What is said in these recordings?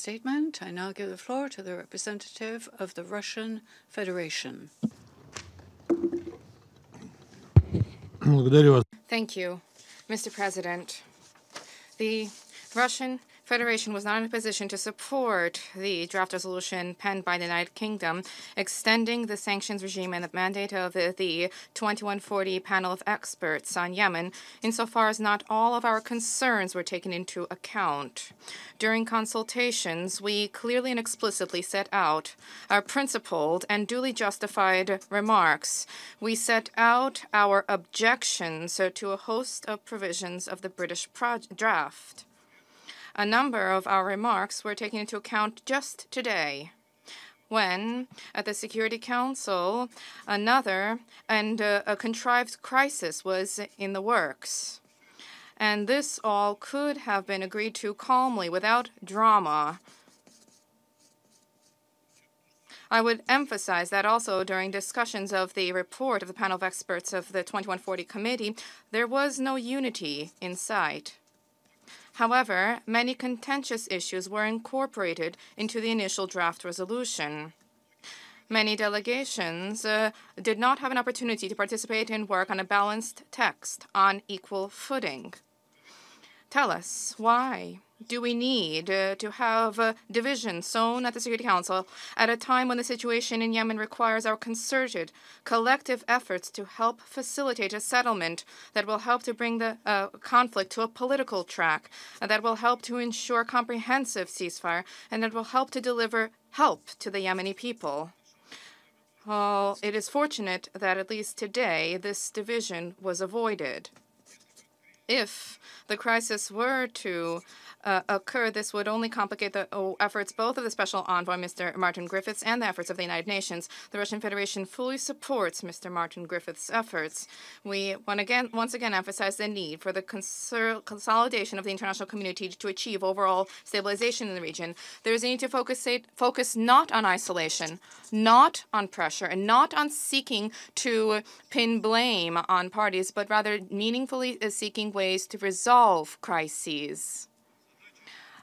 Statement. I now give the floor to the representative of the Russian Federation. Thank you, Mr. President. The Russian Federation was not in a position to support the draft resolution penned by the United Kingdom extending the sanctions regime and the mandate of the 2140 panel of experts on Yemen, insofar as not all of our concerns were taken into account. During consultations, we clearly and explicitly set out our principled and duly justified remarks. We set out our objections to a host of provisions of the British draft. A number of our remarks were taken into account just today, when, at the Security Council, another and a contrived crisis was in the works. And this all could have been agreed to calmly, without drama. I would emphasize that also during discussions of the report of the panel of experts of the 2140 committee, there was no unity in sight. However, many contentious issues were incorporated into the initial draft resolution. Many delegations did not have an opportunity to participate in work on a balanced text on equal footing. Tell us, why do we need to have division sown at the Security Council at a time when the situation in Yemen requires our concerted, collective efforts to help facilitate a settlement that will help to bring the conflict to a political track, that will help to ensure comprehensive ceasefire, and that will help to deliver help to the Yemeni people? Well, it is fortunate that at least today this division was avoided. If the crisis were to occur, this would only complicate the efforts both of the Special Envoy, Mr. Martin Griffiths, and the efforts of the United Nations. The Russian Federation fully supports Mr. Martin Griffiths' efforts. We once again emphasize the need for the consolidation of the international community to achieve overall stabilization in the region. There is a need to focus not on isolation, not on pressure, and not on seeking to pin blame on parties, but rather meaningfully seeking ways to resolve crises.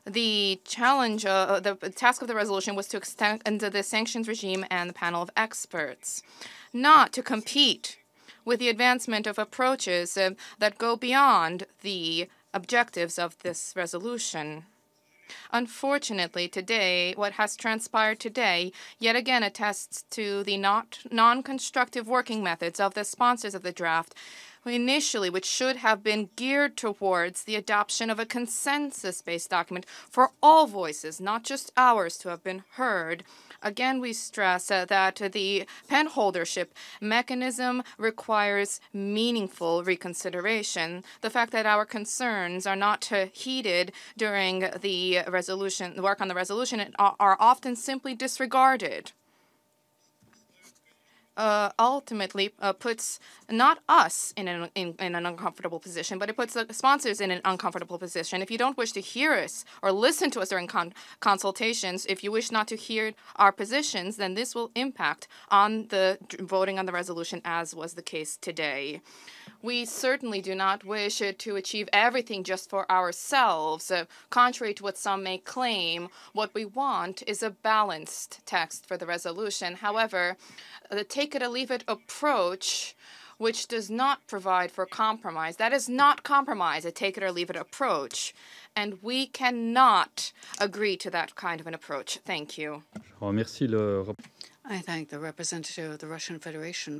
The challenge, the task of the resolution was to extend the sanctions regime and the panel of experts, not to compete with the advancement of approaches that go beyond the objectives of this resolution. Unfortunately, today, what has transpired today yet again attests to the non-constructive working methods of the sponsors of the draft, initially, which should have been geared towards the adoption of a consensus-based document for all voices, not just ours, to have been heard. Again, we stress that the penholdership mechanism requires meaningful reconsideration. The fact that our concerns are not heeded during the work on the resolution are often simply disregarded. Ultimately puts not us in an uncomfortable position, but it puts the sponsors in an uncomfortable position. If you don't wish to hear us or listen to us during consultations, if you wish not to hear our positions, then this will impact on the voting on the resolution, as was the case today. We certainly do not wish to achieve everything just for ourselves. Contrary to what some may claim, what we want is a balanced text for the resolution. However, the take-it-or-leave-it approach, which does not provide for compromise, that is not compromise, a take-it-or-leave-it approach. And we cannot agree to that kind of an approach. Thank you. I thank the representative of the Russian Federation